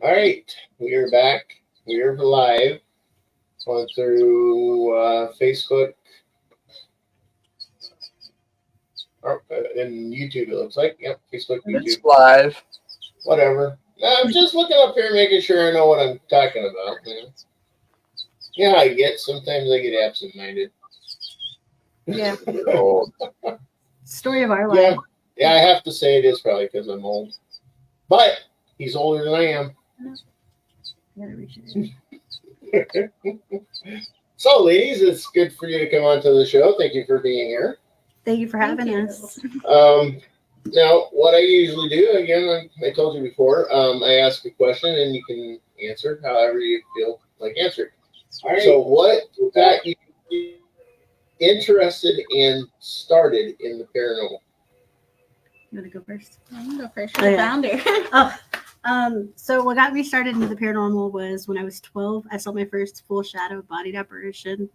All right, we are back. We are live. Going through Facebook and YouTube. It looks like. Yep, Facebook, It's YouTube, live. whatever. I'm just looking up here, making sure I know what I'm talking about. Yeah, I get. Sometimes I get absent-minded. Yeah. Oh, Story of our Yeah, life. yeah. I have to say it is probably because I'm old, but he's older than I am. Gotta reach it. So, ladies, it's good for you to come onto the show. Thank you for being here. Thank you for having us. Now, what I usually do, again, I told you before, I ask a question and you can answer however you feel like answering. all right. So, what got you interested and started in the paranormal? You want to go first? I'm gonna go first. You're the founder. So what got me started into the paranormal was when I was 12. I saw my first full shadow bodied apparition.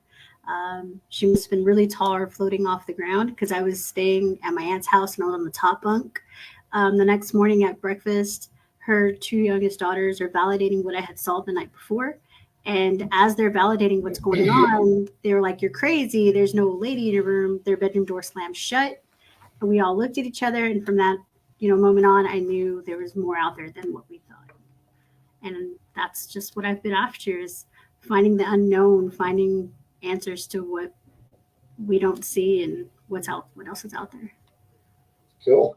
She must have been really tall or floating off the ground because I was staying at my aunt's house and I was on the top bunk. The next morning at breakfast, her two youngest daughters are validating what I had saw the night before. And as they're validating what's going on, they were like, "You're crazy. There's no lady in your room." Their bedroom door slammed shut. And we all looked at each other. And from that, moment on, I knew there was more out there than what we thought. And that's just what I've been after is finding the unknown, finding answers to what we don't see and what else is out there. Cool.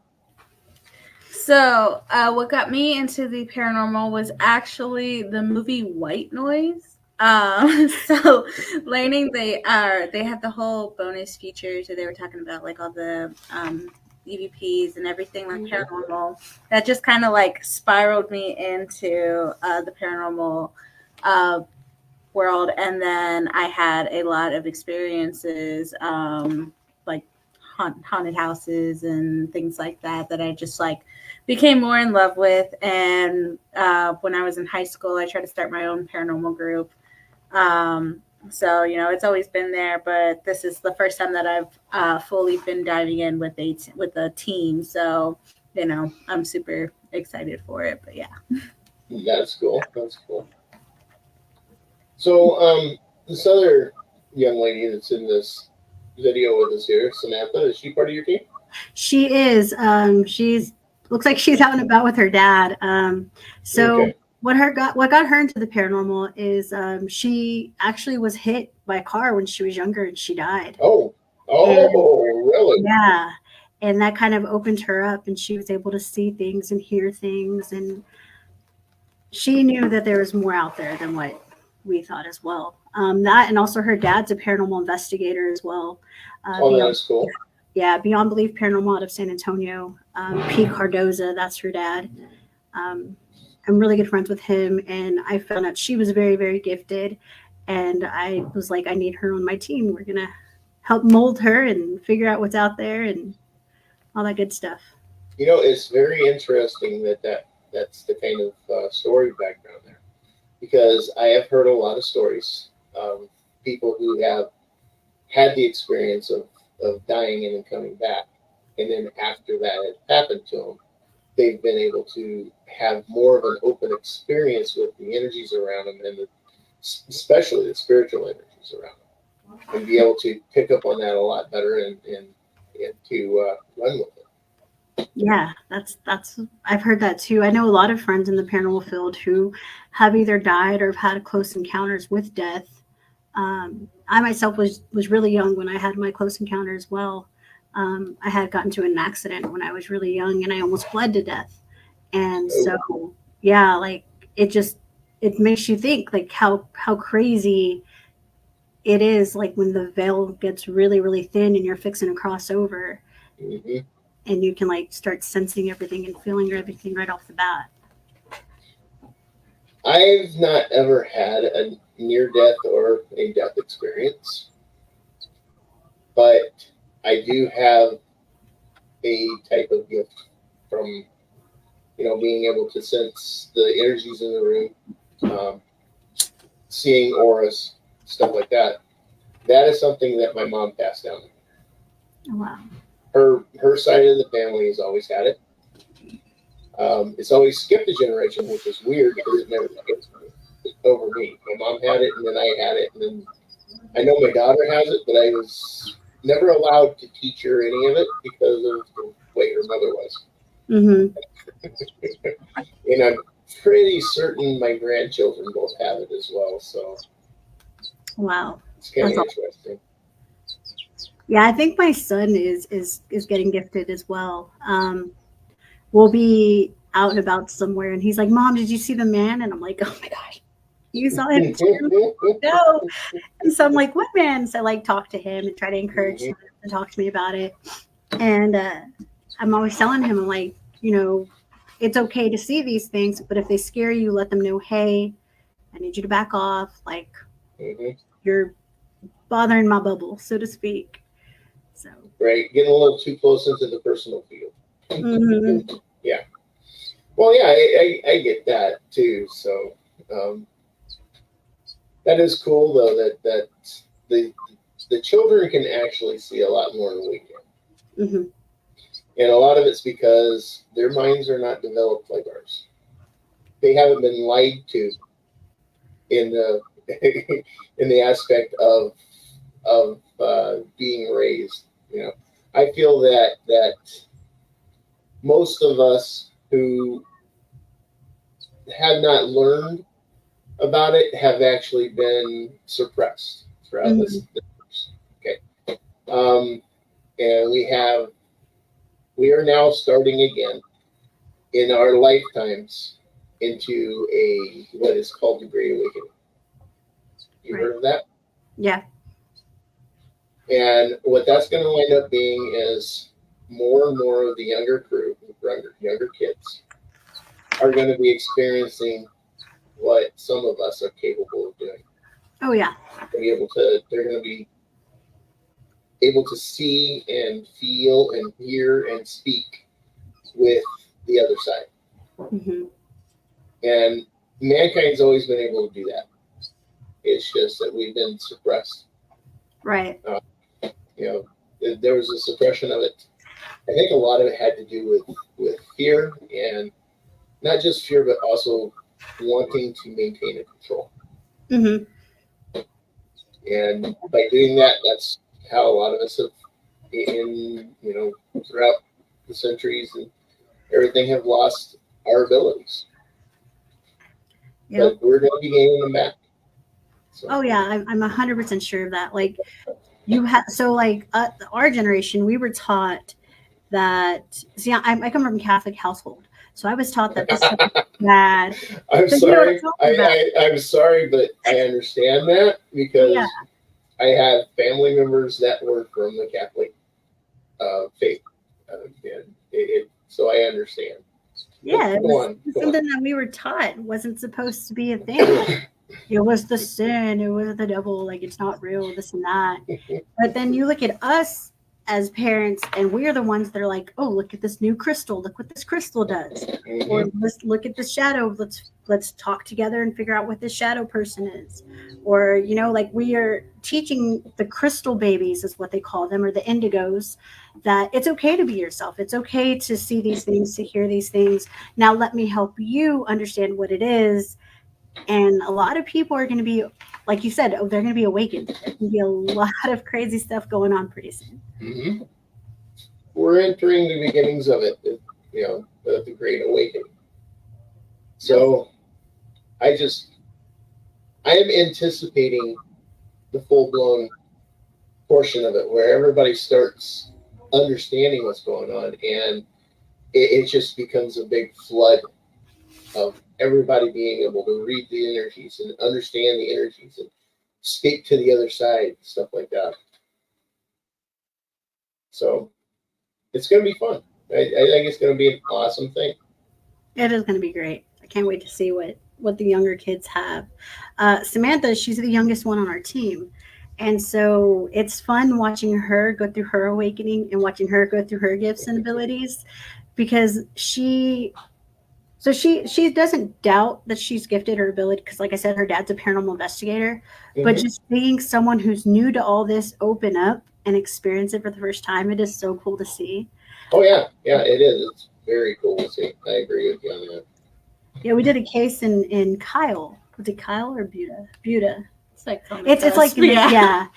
So, what got me into the paranormal was actually the movie White Noise. So learning they had the whole bonus features that they were talking about, like all the EVPs and everything like paranormal. That just kind of like spiraled me into the paranormal world, and then I had a lot of experiences, like haunted houses and things like that I just like became more in love with. And when I was in high school, I tried to start my own paranormal group. So it's always been there, but this is the first time that I've fully been diving in with a team. So I'm super excited for it. But yeah, That's cool. That's cool. So, this other young lady that's in this video with us here, Samantha, is she part of your team? She is. She's looks like she's out and about with her dad. So Okay. what got her into the paranormal is she actually was hit by a car when she was younger and she died. Oh, really? Yeah. And that kind of opened her up and she was able to see things and hear things. And she knew that there was more out there than what we thought as well. That and also her dad's a paranormal investigator as well. That's cool. Yeah, Beyond Belief Paranormal out of San Antonio. P. Cardoza, that's her dad. I'm really good friends with him, and I found out she was very, very gifted. And I was like, I need her on my team. We're gonna help mold her and figure out what's out there and all that good stuff. It's very interesting that's the kind of story background there, because I have heard a lot of stories of people who have had the experience of dying and then coming back, and then after that had happened to them, they've been able to have more of an open experience with the energies around them and especially the spiritual energies around them, and be able to pick up on that a lot better and to run with it. Yeah, that's I've heard that too. I know a lot of friends in the paranormal field who have either died or have had close encounters with death. I myself was really young when I had my close encounter as well. I had gotten to an accident when I was really young and I almost bled to death. And so, yeah, like it makes you think like how crazy it is, like when the veil gets really, really thin and you're fixing to cross over. Mm-hmm. And you can like start sensing everything and feeling everything right off the bat. I've not ever had a near death or a death experience, but I do have a type of gift from being able to sense the energies in the room, seeing auras, stuff like that. That is something that my mom passed down. Oh, wow. Her side of the family has always had it. It's always skipped a generation, which is weird because it never skipped over me. My mom had it, and then I had it, and then I know my daughter has it, but I was never allowed to teach her any of it because of the way her mother was. Mm-hmm. And I'm pretty certain my grandchildren both have it as well, so Wow. it's kind of That's interesting. Yeah, I think my son is getting gifted as well. We'll be out and about somewhere, and he's like, "Mom, did you see the man?" And I'm like, "Oh my gosh, you saw him too?" No. And so I'm like, "What man?" So I like talk to him and try to encourage him to talk to me about it. And I'm always telling him, I'm like, it's okay to see these things, but if they scare you, let them know, hey, I need you to back off. Like, you're bothering my bubble, so to speak. So Right, getting a little too close into the personal field. mm-hmm. Yeah. Well, yeah, I get that too. So that is cool, though, that the children can actually see a lot more in the weekend. Mm-hmm. And a lot of it's because their minds are not developed like ours. They haven't been lied to in the in the aspect of being raised. I feel that most of us who have not learned about it have actually been suppressed throughout this. Okay, and we are now starting again in our lifetimes into what is called the Great Awakening. You heard of that? Yeah. And what that's going to wind up being is more and more of the younger crew, younger kids, are going to be experiencing what some of us are capable of doing. Oh yeah. They're going to be able to see and feel and hear and speak with the other side. Mm-hmm. And mankind's always been able to do that. It's just that we've been suppressed. Right. There was a suppression of it. I think a lot of it had to do with fear, and not just fear, but also wanting to maintain a control. Mm-hmm. And by doing that, that's how a lot of us have, throughout the centuries and everything, have lost our abilities. Yep. But we're going to be gaining them back. So. Oh yeah, I'm 100% sure of that. Like our generation, we were taught that. See, I come from a Catholic household, so I was taught that this stuff is bad. I'm sorry. I'm sorry, but I understand that because I have family members that were from the Catholic faith, so I understand. Yeah, it was something that we were taught wasn't supposed to be a thing. It was the sin, it was the devil, like it's not real, this and that. But then you look at us as parents, and we're the ones that are like, oh, look at this new crystal, look what this crystal does. Mm-hmm. Or let's look at this shadow, let's talk together and figure out what this shadow person is. Or, like we are teaching the crystal babies, is what they call them, or the indigos, that it's okay to be yourself. It's okay to see these things, to hear these things. Now let me help you understand what it is. And a lot of people are going to be, like you said, they're going to be awakened. There's going to be a lot of crazy stuff going on pretty soon. Mm-hmm. We're entering the beginnings of it, the Great Awakening. So I am anticipating the full-blown portion of it where everybody starts understanding what's going on, and it just becomes a big flood of everybody being able to read the energies and understand the energies and speak to the other side, stuff like that. So it's going to be fun. I think it's going to be an awesome thing. It is going to be great. I can't wait to see what the younger kids have. Samantha, she's the youngest one on our team. And so it's fun watching her go through her awakening and watching her go through her gifts and abilities, because she doesn't doubt that she's gifted her ability, because like I said, her dad's a paranormal investigator. Mm-hmm. But just seeing someone who's new to all this open up and experience it for the first time, it is so cool to see. Oh yeah, it is. Very cool. See, I agree with you on that. Yeah, we did a case in Kyle. Was it Kyle or Buda? Buda. It's like on the It's like cusp, yeah. yeah.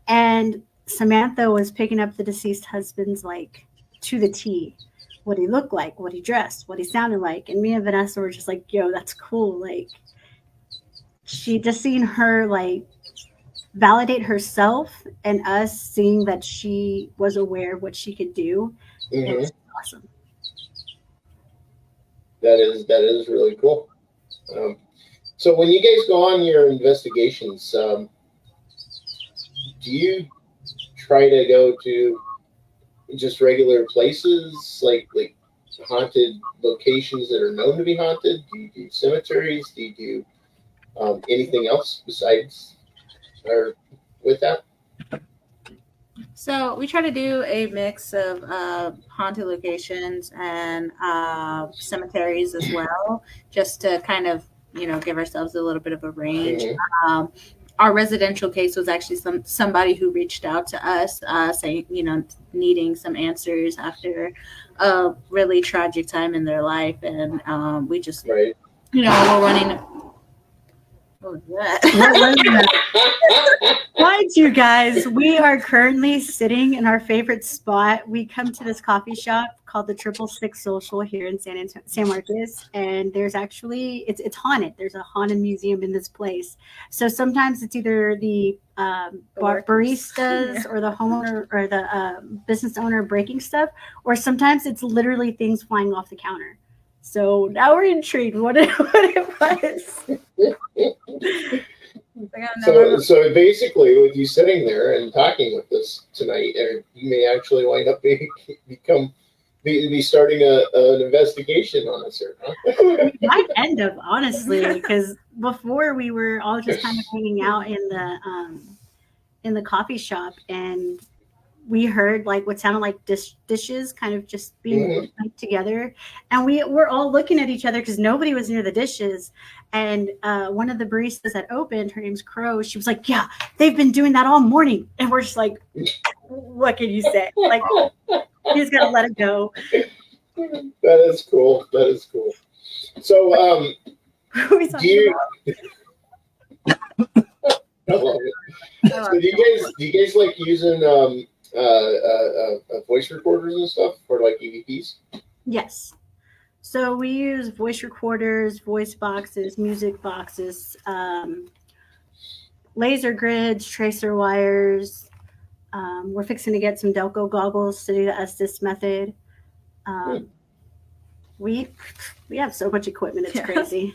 And Samantha was picking up the deceased husband's like to the T. What he looked like, what he dressed, what he sounded like. And me and Vanessa were just like, yo, that's cool. Like she just seeing her like validate herself and us seeing that she was aware of what she could do. It Hmm. was awesome. That is really cool. Um, so when you guys go on your investigations, do you try to go to just regular places like haunted locations that are known to be haunted? Do you do cemeteries? Do you do anything else besides or with that? So we try to do a mix of haunted locations and cemeteries as well, just to kind of give ourselves a little bit of a range. Hmm. Our residential case was actually somebody who reached out to us, saying needing some answers after a really tragic time in their life, and we just Right. we're running. What was that? What was that? Mind you guys, we are currently sitting in our favorite spot. We come to this coffee shop called the 666 Social here in San Marcos, and there's actually it's haunted. There's a haunted museum in this place. So sometimes it's either the baristas or the homeowner or the business owner breaking stuff, or sometimes it's literally things flying off the counter. So now we're intrigued what it was. So basically, with you sitting there and talking with us tonight, you may actually wind up be starting an investigation on us here. Huh? We might end up honestly, because before we were all just kind of hanging out in the coffee shop, and we heard like what sounded like dishes kind of just being put together, and we're all looking at each other because nobody was near the dishes. And one of the baristas that opened, her name's Crow, she was like, yeah, they've been doing that all morning. And we're just like, what can you say? Like, you just gotta let it go. That is cool. That is cool. So do you I love it. So do you guys like using voice recorders and stuff for like EVPs? Yes. So we use voice recorders, voice boxes, music boxes, laser grids, tracer wires. We're fixing to get some Delco goggles to do the Estes method. We have so much equipment, it's crazy.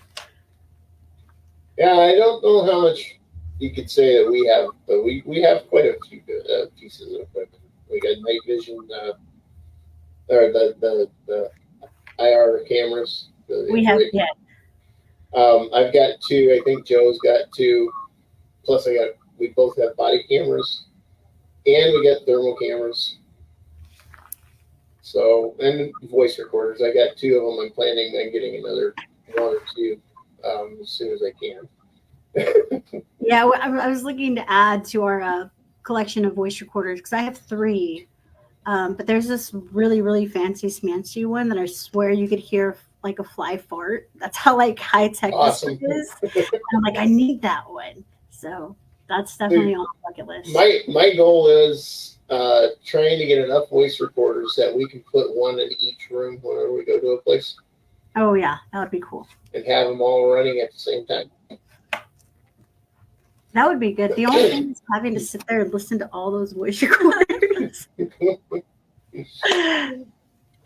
Yeah, I don't know how much you could say that we have, but we have quite a few pieces of equipment. We got night vision, or the IR cameras. We have, yeah. I've got two. I think Joe's got two. Plus, we both have body cameras, and we got thermal cameras. So, and voice recorders. I got two of them. I'm planning on getting another one or two as soon as I can. Yeah, I was looking to add to our collection of voice recorders because I have three. But there's this really, really fancy smancy one that I swear you could hear like a fly fart. That's how like high tech Awesome. this is. And I'm like, I need that one. So that's definitely on the bucket list. My goal is trying to get enough voice recorders that we can put one in each room whenever we go to a place. Oh yeah, that would be cool. And have them all running at the same time. That would be good. The only thing is having to sit there and listen to all those voice recorders.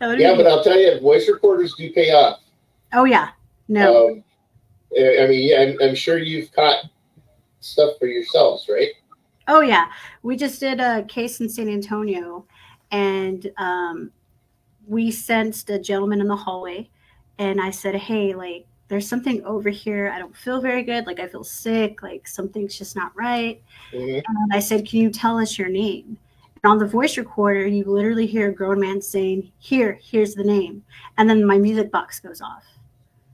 Yeah, but I'll tell you, voice recorders do pay off. Oh yeah, no. I mean, yeah, I'm sure you've caught stuff for yourselves, right? Oh yeah, we just did a case in San Antonio, and we sensed a gentleman in the hallway, and I said, "Hey, like, there's something over here. I don't feel very good. Like, I feel sick. Like, something's just not right." Mm-hmm. And I said, "Can you tell us your name?" And on the voice recorder, you literally hear a grown man saying, here's the name. And then my music box goes off.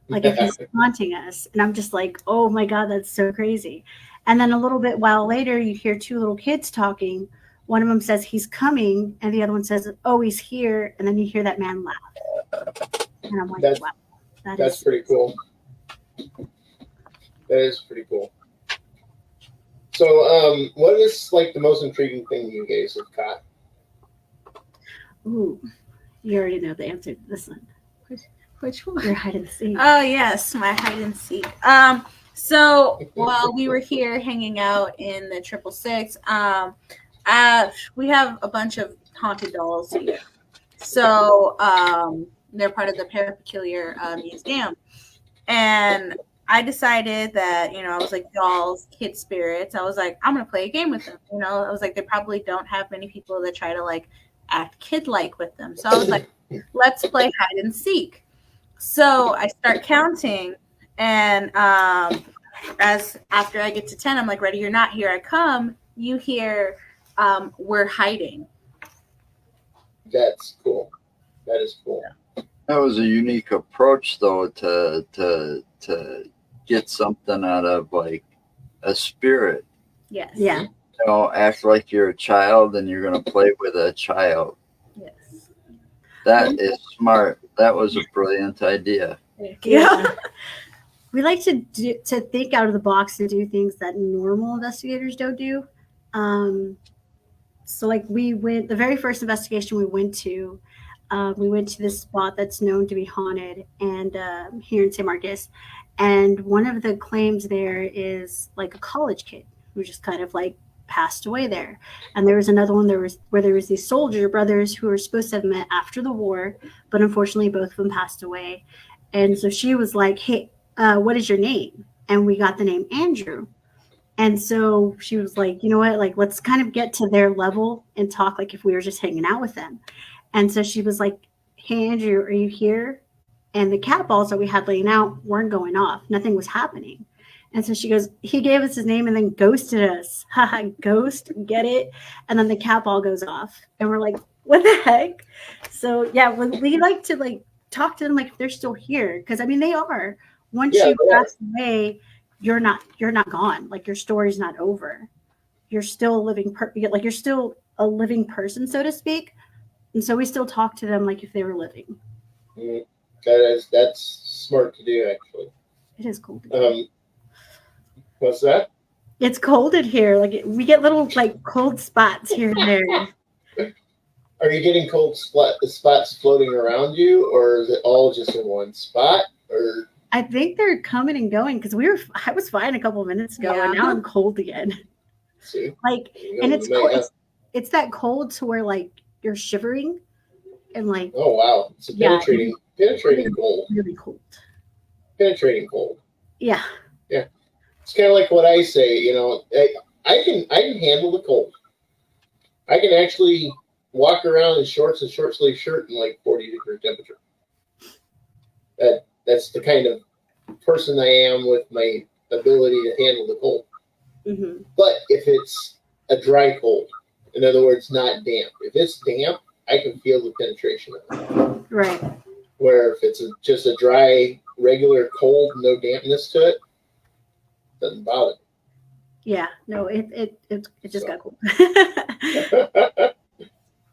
Like if he's haunting us. And I'm just like, oh my God, that's so crazy. And then a little bit while later, you hear two little kids talking. one of them says he's coming, and the other one says, "Oh, he's here," and then you hear that man laugh, and I'm like, That's- "Wow, That's pretty cool. That is pretty cool. So, what is like the most intriguing thing you guys have caught? Ooh, you already know the answer to this one. Which one? Your hide and seek. Oh yes, my hide and seek. So while we were here hanging out in the 666, we have a bunch of haunted dolls here. So they're part of the Parapeculiar Museum, and I decided that I was like dolls, kid spirits. I was like, I'm gonna play a game with them. I was like, they probably don't have many people that try to like act kid-like with them. So I was like, let's play hide and seek. So I start counting, and as after I get to 10, I'm like, ready or not, here I come. You hear, we're hiding. That's cool. That is cool. That was a unique approach, though, to get something out of like a spirit. Yes. Yeah. Act like you're a child and you're going to play with a child. Yes. That is smart. That was a brilliant idea. Yeah. We like to think out of the box and do things that normal investigators don't do. So like the very first investigation we went to this spot that's known to be haunted, and here in San Marcos. And one of the claims there is like a college kid who just kind of like passed away there. And there was another one where there was these soldier brothers who were supposed to have met after the war, but unfortunately both of them passed away. And so she was like, "Hey, what is your name?" And we got the name Andrew. And so she was like, "You know what? Like, let's kind of get to their level and talk like if we were just hanging out with them." And so she was like, "Hey, Andrew, are you here?" And the cat balls that we had laying out weren't going off. Nothing was happening. And so she goes, "He gave us his name and then ghosted us." Haha, ghost, get it? And then the cat ball goes off. And we're like, what the heck? So yeah, we like to like talk to them like if they're still here. Because I mean they are. Once you pass away, you're not gone. Like your story's not over. You're still a living you're still a living person, so to speak. And so we still talk to them like if they were living. That's smart to do, actually. It is cold. What's that? It's cold in here. Like we get little like cold spots here and there. Are you getting cold spots floating around you, or is it all just in one spot? Or I think they're coming and going because I was fine a couple of minutes ago, and now I'm cold again. See, like, and it's cold. It's that cold to where like you're shivering, and like oh wow, it's a penetrating cold. Really cold. Penetrating cold. Yeah. Yeah. It's kind of like what I say. I can handle the cold. I can actually walk around in shorts and short sleeve shirt in like 40-degree temperature. That's the kind of person I am with my ability to handle the cold. Mm-hmm. But if it's a dry cold, in other words, not damp. If it's damp, I can feel the penetration of it. Right. Where if it's just a dry, regular cold, no dampness to it, doesn't bother me. Yeah. No, it just got cold.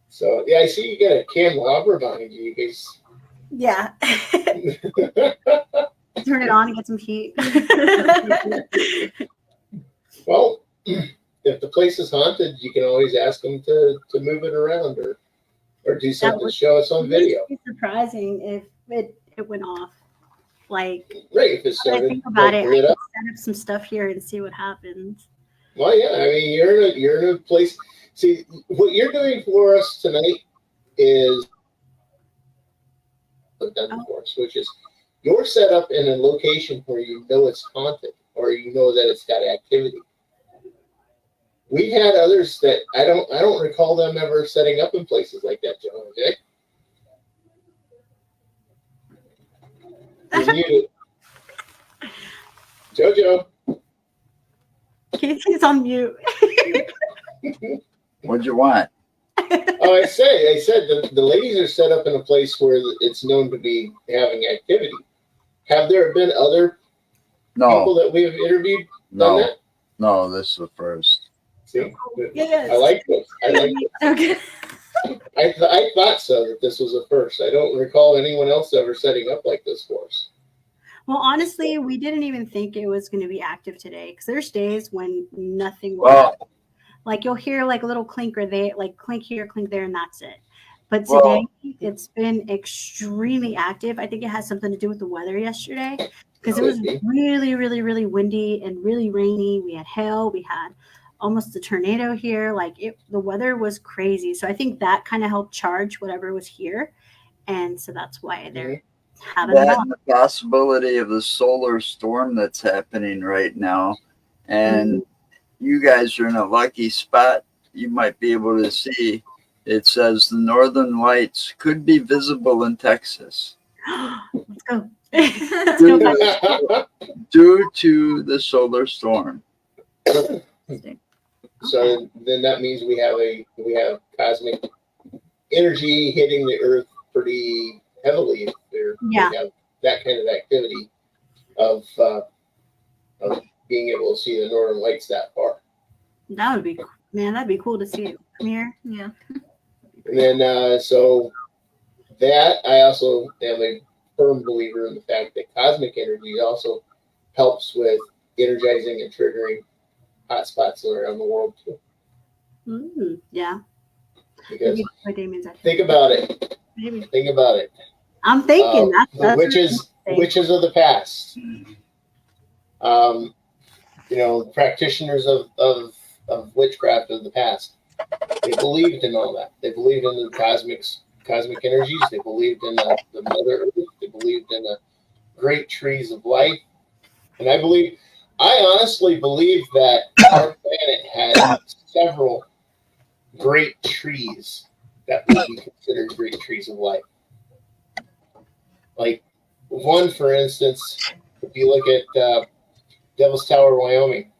So yeah, I see you got a candelabra behind you guys. Yeah. Turn it on and get some heat. Well, if the place is haunted, you can always ask them to move it around or do something to show us on video. It's surprising if it went off. Like, right, if it started, I think about it, I can up. set up some stuff here and see what happens. Well, yeah, I mean, you're in a place. See, what you're doing for us tonight is done for us, which is you're set up in a location where you know it's haunted or you know that it's got activity. We've had others that I don't recall them ever setting up in places like that, John. Okay. You're muted. Jojo. Casey's on mute. What'd you want? Oh, I said the ladies are set up in a place where it's known to be having activity. Have there been other people that we have interviewed? No, this is the first. See, Yes. I like this. I like this. Okay. I thought so, that this was a first. I don't recall anyone else ever setting up like this for us. Well, honestly, we didn't even think it was going to be active today because there's days when nothing will. Well, Like you'll hear like a little clink or they like clink here, clink there, and that's it. But Well- today it's been extremely active. I think it has something to do with the weather yesterday because it was really, really, really windy and really rainy. We had hail. We had almost a tornado here. The weather was crazy. So I think that kind of helped charge whatever was here, and so that's why they're having it that on. and the possibility of the solar storm that's happening right now. And you guys are in a lucky spot. You might be able to see. It says the northern lights could be visible in Texas Let's go. Let's go back. due to the solar storm. So then that means we have cosmic energy hitting the Earth pretty heavily. If Yeah. we have that kind of activity of being able to see the northern lights that far. That would be, man, that'd be cool to see it from here. Yeah. And then so that I also am a firm believer in the fact that cosmic energy also helps with energizing and triggering hotspots around the world too. Yeah. Because Maybe by Damien's actually. think about it. Maybe. Think about it. I'm thinking The witches of the past. Practitioners of witchcraft of the past. They believed in all that. They believed in the cosmic energies. They believed in the Mother Earth. They believed in the great trees of life. And I honestly believe that our planet had several great trees that would be considered great trees of life. Like one, for instance, if you look at Devil's Tower, Wyoming,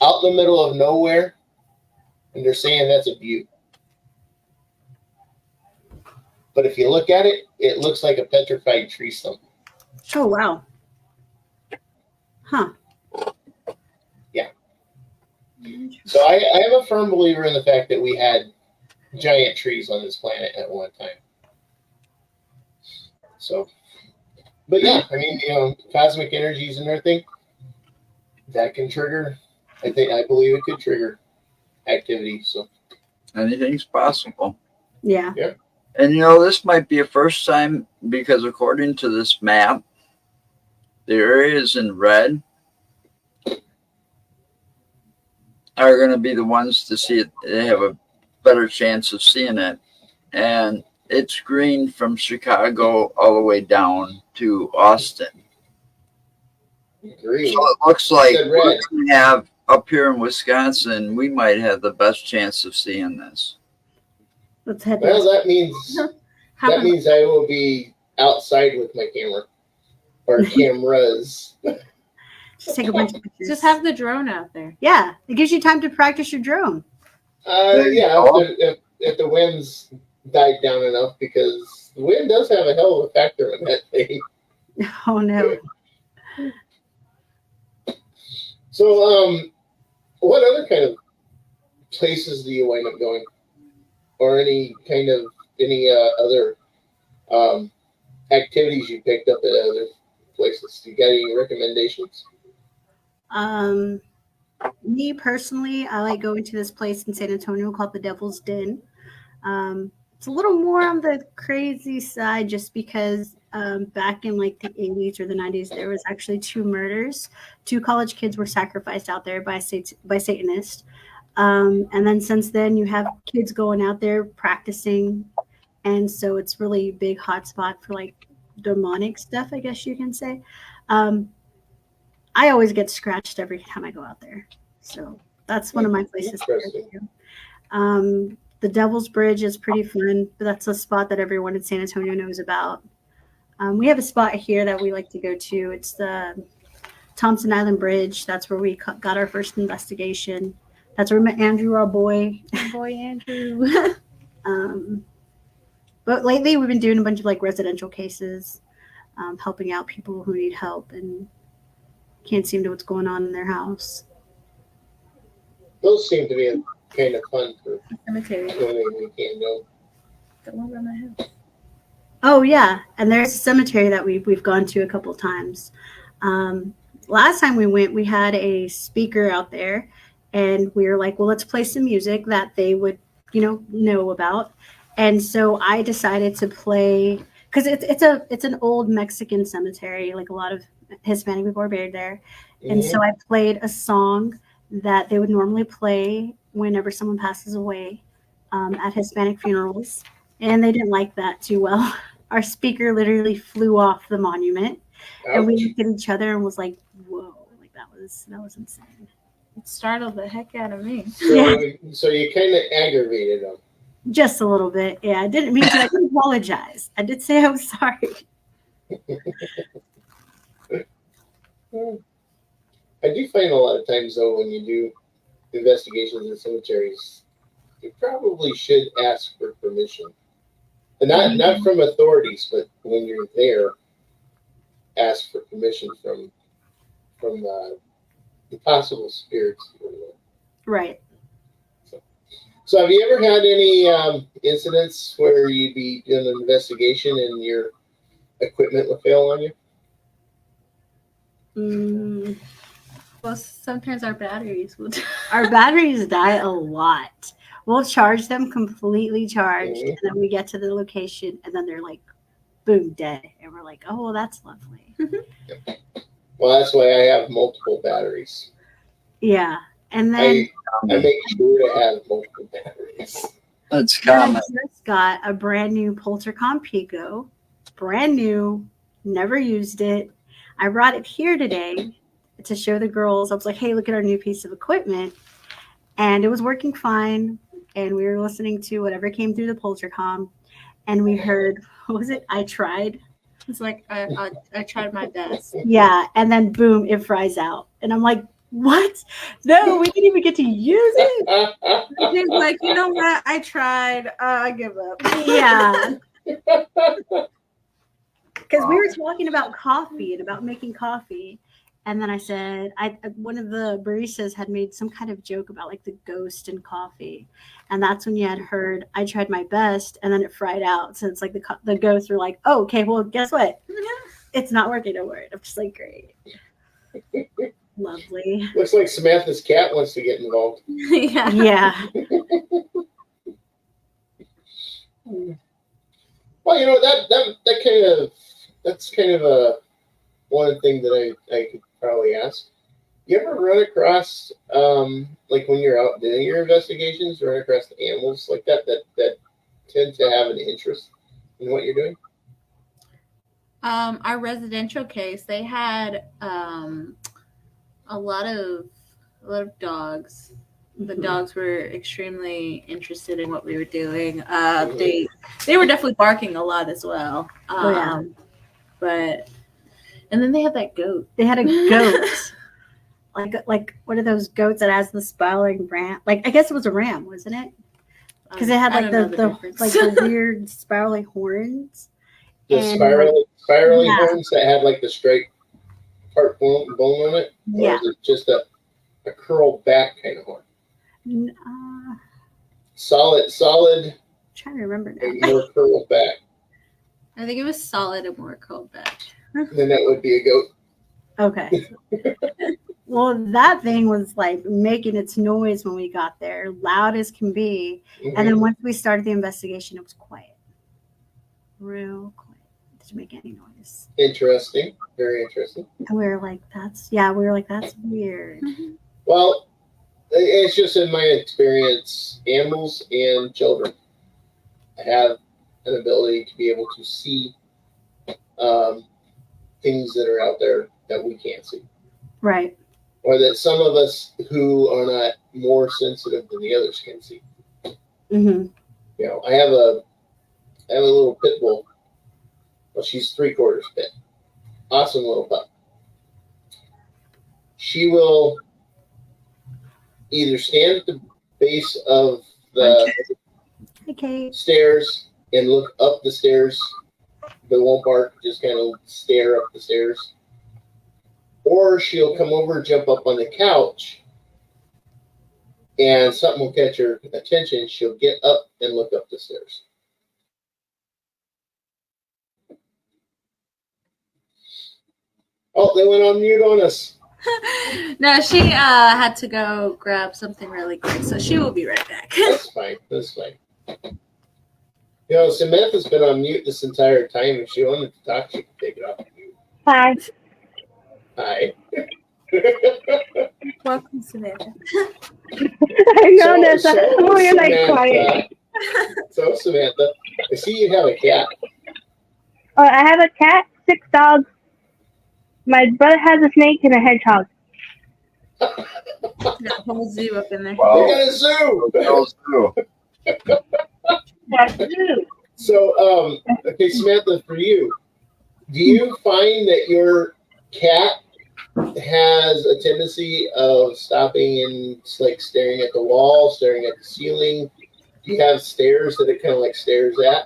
out in the middle of nowhere, and they're saying that's a butte. But if you look at it, it looks like a petrified tree stump. Oh, wow. Huh. Yeah. So I am a firm believer in the fact that we had giant trees on this planet at one time. So, but yeah, I mean, cosmic energies and everything, that can trigger, I believe it could trigger activity. So Anything's possible. Yeah. And this might be a first time because according to this map, the areas in red are going to be the ones to see it. They have a better chance of seeing it. And it's green from Chicago all the way down to Austin. green. So it looks like Said we're red. going to have up here in Wisconsin, we might have the best chance of seeing this. Let's head Well, there. that means I will be outside with my camera or cameras. Just take a bunch of pictures. Just have the drone out there. Yeah. It gives you time to practice your drone. Yeah, if the winds died down enough, because the wind does have a hell of a factor in that thing. Oh, no. So, what other kind of places do you wind up going, or any other activities you picked up at other places? You got any recommendations? Me personally, I like going to this place in San Antonio called the Devil's Den. It's a little more on the crazy side just because back in like the 80s or the 90s, there was actually 2 murders. 2 college kids were sacrificed out there by Satanists. And then since then, you have kids going out there practicing. And so it's really a big hotspot for like demonic stuff, I guess you can say. I always get scratched every time I go out there. So that's one of my places to go to. The Devil's Bridge is pretty fun, but that's a spot that everyone in San Antonio knows about. We have a spot here that we like to go to. It's the Thompson Island Bridge. That's where we got our first investigation. That's where we met Andrew, our boy. Boy, Andrew. But lately we've been doing a bunch of like residential cases, helping out people who need help and can't seem to what's going on in their house. Those seem to be kind of fun for Cemetery. when we can't go. The one by my house. Oh yeah, and there's a cemetery that we've gone to a couple times. Last time we went, we had a speaker out there, and we were like, well, let's play some music that they would, know about. And so I decided to play because it's an old Mexican cemetery, like a lot of Hispanic people are buried there. And so I played a song that they would normally play whenever someone passes away at Hispanic funerals, and they didn't like that too well. Our speaker literally flew off the monument, and we Ouch. looked at each other and was like, "Whoa!" Like that was insane. It startled the heck out of me. So you kind of aggravated them. Just a little bit, yeah. I didn't mean to. I did apologize. I did say I was sorry. I do find a lot of times though when you do investigations in cemeteries, you probably should ask for permission, and not from authorities, but when you're there, ask for permission from the possible spirits. Right. So have you ever had any incidents where you'd be doing an investigation and your equipment would fail on you? Well, sometimes our batteries will. Our batteries die a lot. We'll charge them completely charged, and then we get to the location, and then they're like, boom, dead. And we're like, oh, well, that's lovely. Well, that's why I have multiple batteries. Yeah. And then I make sure to have multiple batteries. That's then I common. just got a brand new Poltercom Pico. Brand new. Never used it. I brought it here today to show the girls. I was like, hey, look at our new piece of equipment. And it was working fine. And we were listening to whatever came through the Poltercom. And we heard, what was it? I tried. It's like I tried my best. Yeah. And then boom, it fries out. And I'm like, what? No, we didn't even get to use it. He's like, you know what? I tried. I give up. Yeah. Because we were talking about coffee and about making coffee. And then I said, one of the baristas had made some kind of joke about like the ghost in coffee. And that's when you had heard, I tried my best, and then it fried out. So it's like the ghosts were like, oh, okay, well, guess what? It's not working no more. I'm just like, great. Lovely. Looks like Samantha's cat wants to get involved. Yeah. Yeah. Well, that's kind of a one thing that I could probably ask. You ever run across like when you're out doing your investigations, run across the animals like that tend to have an interest in what you're doing? Our residential case, they had a lot of dogs. The dogs were extremely interested in what we were doing. They were definitely barking a lot as well. But and then they had that goat. They had a goat. like one of those goats that has the spiraling ram. Like I guess it was a ram, wasn't it? Because it had like the weird spiraling horns. The And, spiraling yeah. horns that had like the straight part bone on it? Or Yeah. is it just a curled back kind of horn? Solid, I'm trying to remember now. and more curled back. I think it was solid and more cold back. Then that would be a goat. Okay. Well, that thing was like making its noise when we got there, loud as can be. And then once we started the investigation, it was quiet. Real quiet. It didn't make any noise. Interesting. Very interesting. And we were like, that's weird. Well, it's just in my experience, animals and children have an ability to be able to see things that are out there that we can't see. Right. Or that some of us who are not more sensitive than the others can see. Mm-hmm. You know, I have a little pit bull. Well, she's 3/4 pit. Awesome little pup. She will either stand at the base of the Okay. stairs and look up the stairs, but won't bark, just kind of stare up the stairs. Or she'll come over, jump up on the couch, and something will catch her attention, she'll get up and look up the stairs. Oh, they went on mute on us. No, she had to go grab something really quick, so she will be right back. That's fine. That's fine. You know, Samantha's been on mute this entire time. If she wanted to talk, she could take it off mute. Hi. Hi. Welcome, Samantha. I know that's we're like quiet. So, Samantha, I see you have a cat. I have a cat, 6 dogs. My brother has a snake and a hedgehog. Got a whole zoo up in there. They got a zoo. Those two. That's true. So, okay, Samantha, for you, do you find that your cat has a tendency of stopping and like staring at the wall, staring at the ceiling? Do you have stairs that it kind of like stares at?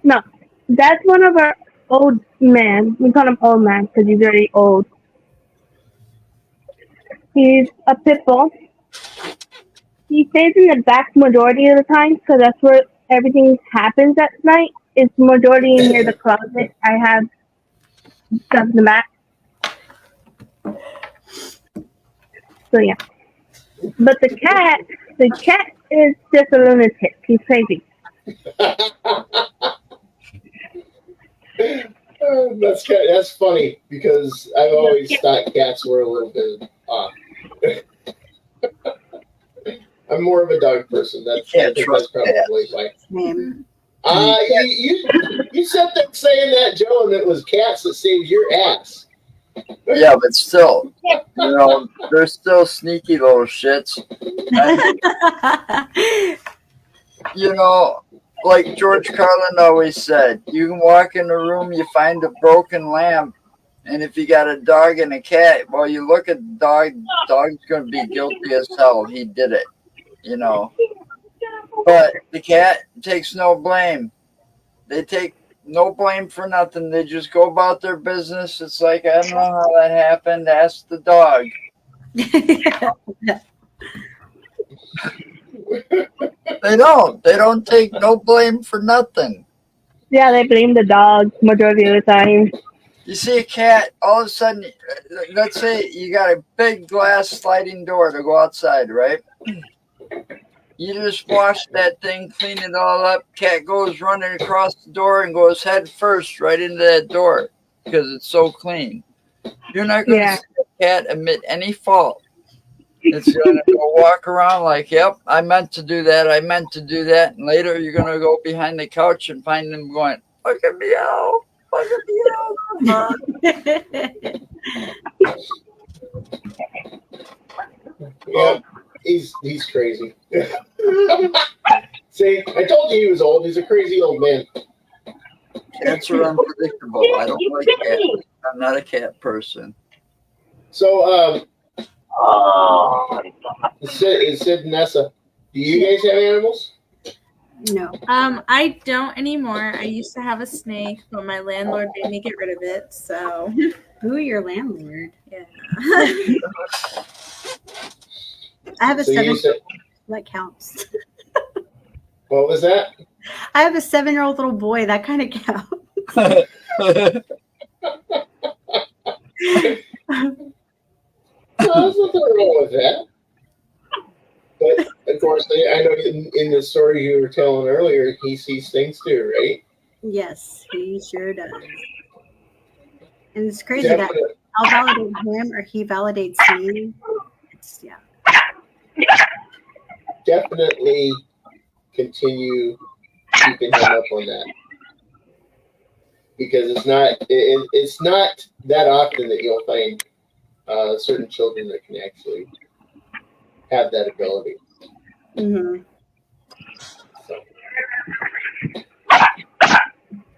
No, that's one of our old men. We call him old man because he's very old. He's a pit bull. He stays in the back majority of the time because that's where everything happens at night. It's majority near the closet. I have stuff in the back. So yeah. But the cat is just a lunatic. He's crazy. That's funny because I've always thought cats were a little bit off. I'm more of a dog person. I think that's probably why. Name. You said that saying that, Joe, and it was cats that saved your ass. Yeah, but still, you know, they're still sneaky little shits. And, you know, like George Carlin always said, you can walk in a room, you find a broken lamp, and if you got a dog and a cat, well, you look at the dog's going to be guilty as hell. He did it, you know. But the cat takes no blame. They take no blame for nothing. They just go about their business. It's like, I don't know how that happened. Ask the dog. They don't take no blame for nothing. Yeah, they blame the dog majority of the time. You see a cat, all of a sudden, let's say you got a big glass sliding door to go outside, right? You just wash that thing, clean it all up. Cat goes running across the door and goes head first right into that door because it's so clean. You're not going to see a cat admit any fault. It's going to go walk around like, yep, I meant to do that. I meant to do that. And later you're going to go behind the couch and find them going, look at me out. Look at me out. Yeah, he's crazy. See, I told you he was old. He's a crazy old man. Cats are unpredictable. I don't like cats. I'm not a cat person. So, Sid, Nessa, do you guys have animals? No. I don't anymore. I used to have a snake, but my landlord made me get rid of it. So, Who your landlord? yeah. I have a So you 7. said, That counts. what was that? I have a 7-year-old little boy. That kind of counts. No, there's nothing wrong with that. But of course, I know in the story you were telling earlier, he sees things too, right? Yes, he sure does. And it's crazy that I'll validate him or he validates me. It's, yeah. Definitely continue keeping him up on that, because it's not that often that you'll find certain children that can actually have that ability. Mm-hmm. So.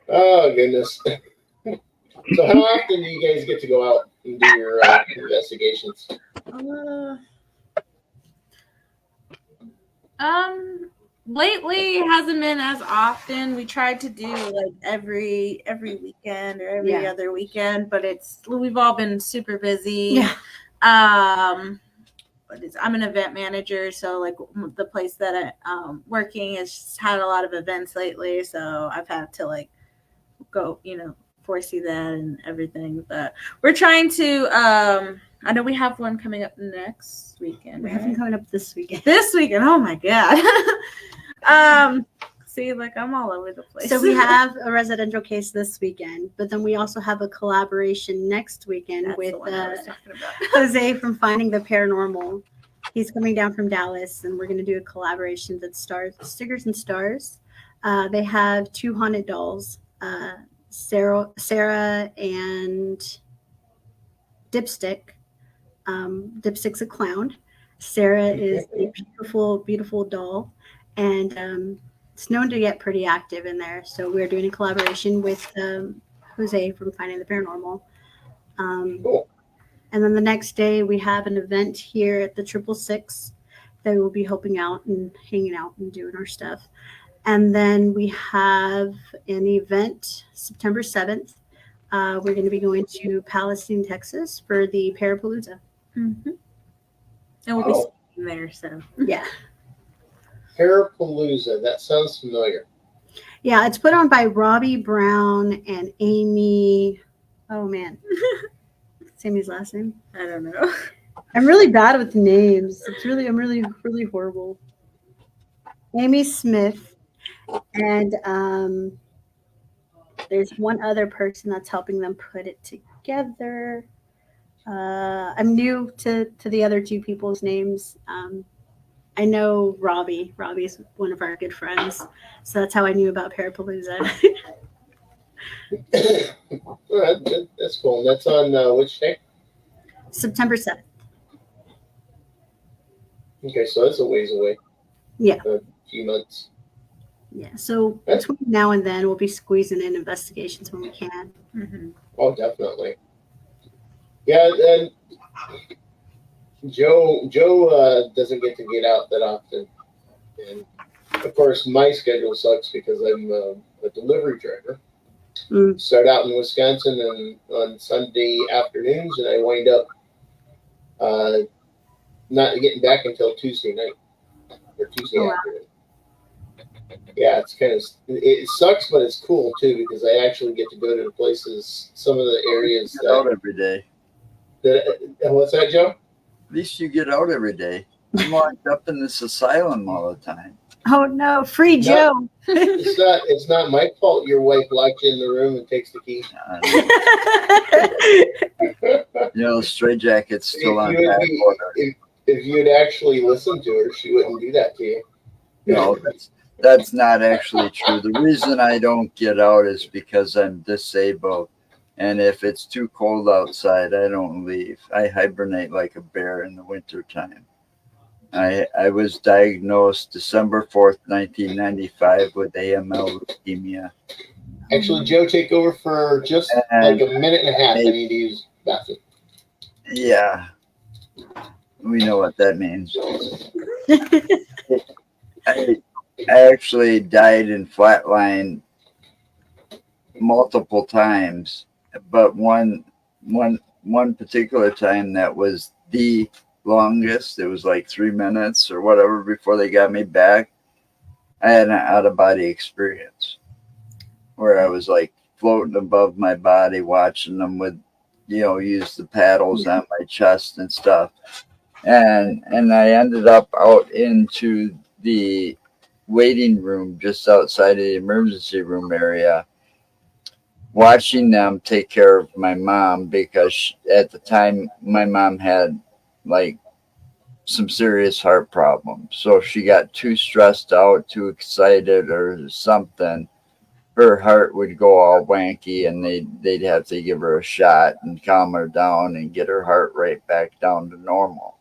Oh goodness! So how often do you guys get to go out and do your investigations? Lately it hasn't been as often. We tried to do like every weekend or every other weekend, but we've all been super busy. Yeah. I'm an event manager, so like the place that I'm working has had a lot of events lately, so I've had to like go, foresee that and everything. But we're trying to. I know we have one coming up next weekend. We right? have one coming up this weekend. This weekend. Oh my god. See, like I'm all over the place. So we have a residential case this weekend, but then we also have a collaboration next weekend That's with the one I was talking about. Jose from Finding the Paranormal. He's coming down from Dallas, and we're going to do a collaboration that stars Stickers and Stars. They have 2 haunted dolls, Sarah and Dipstick. Dipstick's a clown. Sarah is a beautiful, beautiful doll, and it's known to get pretty active in there. So we're doing a collaboration with Jose from Finding the Paranormal. Cool. And then the next day we have an event here at the 666 that we'll be helping out and hanging out and doing our stuff. And then we have an event September 7th. We're going to be going to Palestine, Texas for the Parapalooza. Mm-hmm. And we'll be speaking there, so Yeah. Parapalooza. That sounds familiar. Yeah, it's put on by Robbie Brown and Amy. Oh, man. What's Amy's last name? I don't know. I'm really bad with names. I'm really, really horrible. Amy Smith. And there's one other person that's helping them put it together. I'm new to the other 2 people's names. I know Robbie. Robbie's one of our good friends. So that's how I knew about Parapalooza. All right, that's cool. And that's on which day? September 7th. Okay, so that's a ways away. Yeah. A few months. Yeah. So between now and then, we'll be squeezing in investigations when we can. Mm-hmm. Oh, definitely. Yeah, and Joe doesn't get to get out that often, and of course my schedule sucks because I'm a delivery driver. Start out in Wisconsin and on Sunday afternoons, and I wind up not getting back until Tuesday night or Tuesday afternoon. Yeah, it's kind of, it sucks, but it's cool too because I actually get to go to the places, some of the areas Get out every day. What's that, Joe? At least you get out every day. I'm locked up in this asylum all the time. Oh no, free Joe. It's not my fault your wife locked you in the room and takes the key. Stray jacket's still on back order. If you had actually listened to her, she wouldn't do that to you. No, that's not actually true. The reason I don't get out is because I'm disabled. And if it's too cold outside, I don't leave. I hibernate like a bear in the wintertime. I was diagnosed December 4th, 1995 with AML leukemia. Actually, Joe, take over for just like a minute and a half. I need to use the bathroom. Yeah. We know what that means. I actually died in flatline multiple times, but one particular time that was the longest. It was like 3 minutes or whatever before they got me back. I had an out-of-body experience where I was like floating above my body, watching them with, use the paddles on my chest and stuff. And I ended up out into the waiting room just outside of the emergency room area, watching them take care of my mom because at the time my mom had like some serious heart problems. So if she got too stressed out, too excited or something, her heart would go all wanky and they'd have to give her a shot and calm her down and get her heart rate back down to normal.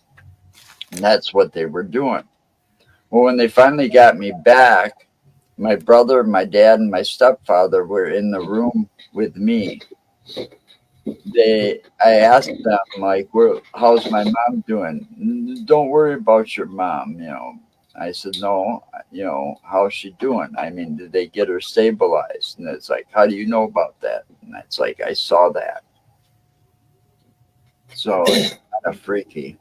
And that's what they were doing. Well, when they finally got me back, my brother, my dad, and my stepfather were in the room with me. I asked them, like, how's my mom doing? Don't worry about your mom, I said, no, how's she doing? I mean, did they get her stabilized? And it's like, how do you know about that? And it's like, I saw that. So it's kind of freaky.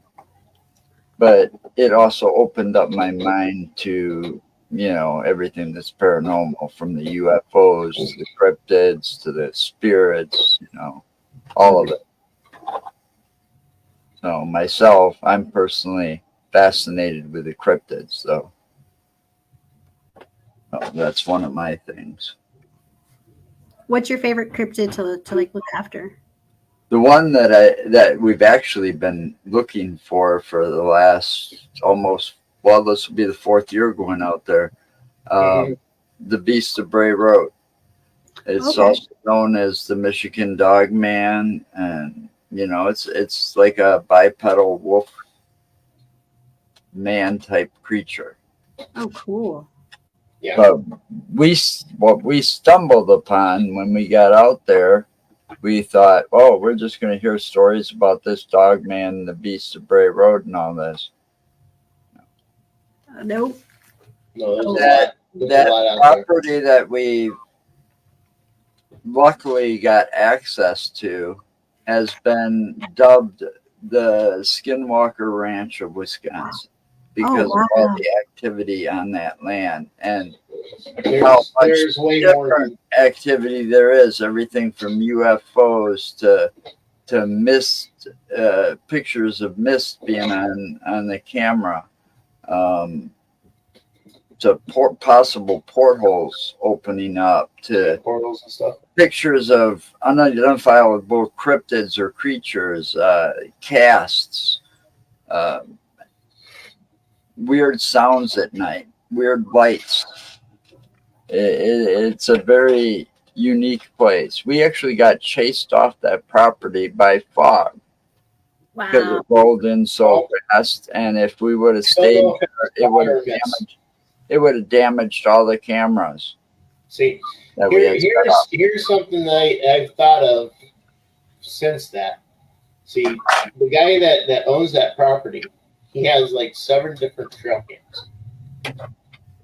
but it also opened up my mind to, everything that's paranormal, from the UFOs to the cryptids to the spirits, all of it. So myself, I'm personally fascinated with the cryptids, so that's one of my things. What's your favorite cryptid to like look after? The one that we've actually been looking for the last this will be the 4th year going out there. The Beast of Bray Road. It's also known as the Michigan Dog Man, and it's like a bipedal wolf man type creature. Oh, cool. Yeah. But what we stumbled upon when we got out there, we thought, oh, we're just going to hear stories about this dog man and the Beast of Bray Road and all this. Nope. No, That there's a lot out property that we luckily got access to has been dubbed the Skinwalker Ranch of Wisconsin because of all the activity on that land, and how much there's way different activity there is. Everything from UFOs to mist, pictures of mist being on the camera, to possible portholes opening up, to portals and stuff. Pictures of unidentifiable cryptids or creatures, casts, weird sounds at night, weird lights. It's a very unique place. We actually got chased off that property by fog. Wow. Because it rolled in so fast, and if we would have stayed there, it would have damaged all the cameras. See, here's something that I've thought of since that. See, the guy that owns that property, he has like 7 different trail cams,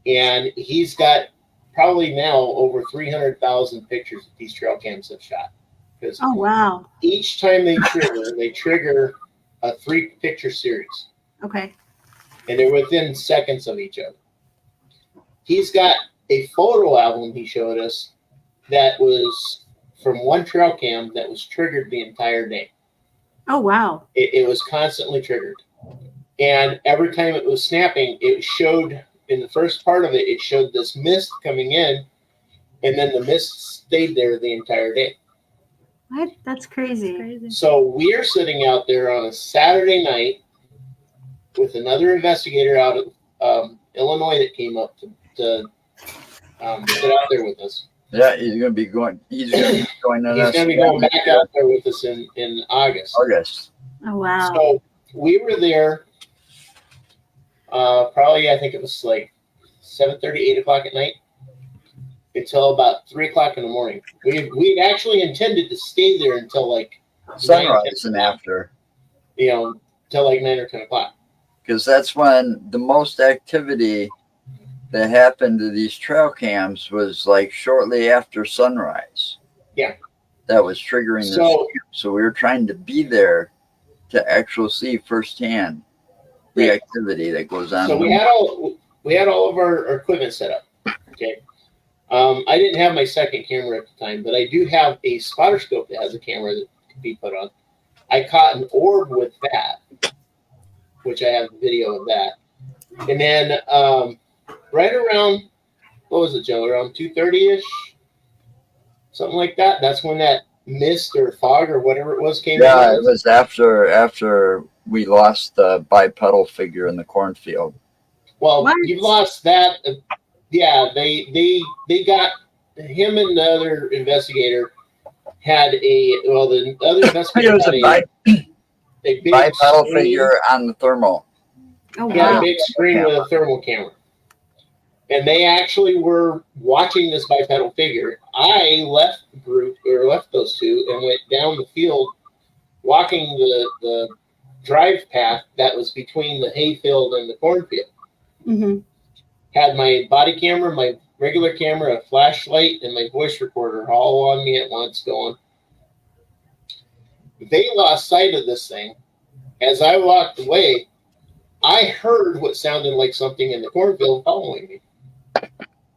and he's got probably now over 300,000 pictures that these trail cams have shot. Oh wow! Each time they trigger a 3-picture series. Okay. And they're within seconds of each other. He's got a photo album he showed us that was from one trail cam that was triggered the entire day. Oh wow! It was constantly triggered, and every time it was snapping, it showed in the first part of it. It showed this mist coming in, and then the mist stayed there the entire day. What? That's crazy. So we're sitting out there on a Saturday night with another investigator out of Illinois that came up to sit out there with us. Yeah, he's going to be going. He's going to be joining us. He's going to be going back out there with us in August. Oh wow! So we were there. Probably, I think it was like 7:30, 8 o'clock at night, until about 3 o'clock in the morning. We actually intended to stay there until like sunrise and after, till like 9 or 10 o'clock. Because that's when the most activity that happened to these trail cams was like shortly after sunrise. Yeah, that was triggering this. So we were trying to be there to actually see firsthand the activity that goes on. So we had all of our equipment set up. Okay. I didn't have my second camera at the time, but I do have a spotter scope that has a camera that can be put on. I caught an orb with that, which I have a video of that. And then right around, what was it, Joe? Around 2:30-ish? Something like that. That's when that mist or fog or whatever it was came in. Yeah, it was after we lost the bipedal figure in the cornfield. Well, you've lost that. Yeah, they got him, and the other investigator had the other investigator had a big bipedal figure on the thermal. Oh wow! He had a big screen with a thermal camera, and they actually were watching this bipedal figure. I left the group, or left those two, and went down the field, walking the drive path that was between the hayfield and the cornfield. Mm-hmm. Had my body camera, my regular camera, a flashlight, and my voice recorder all on me at once going. They lost sight of this thing. As I walked away, I heard what sounded like something in the cornfield following me.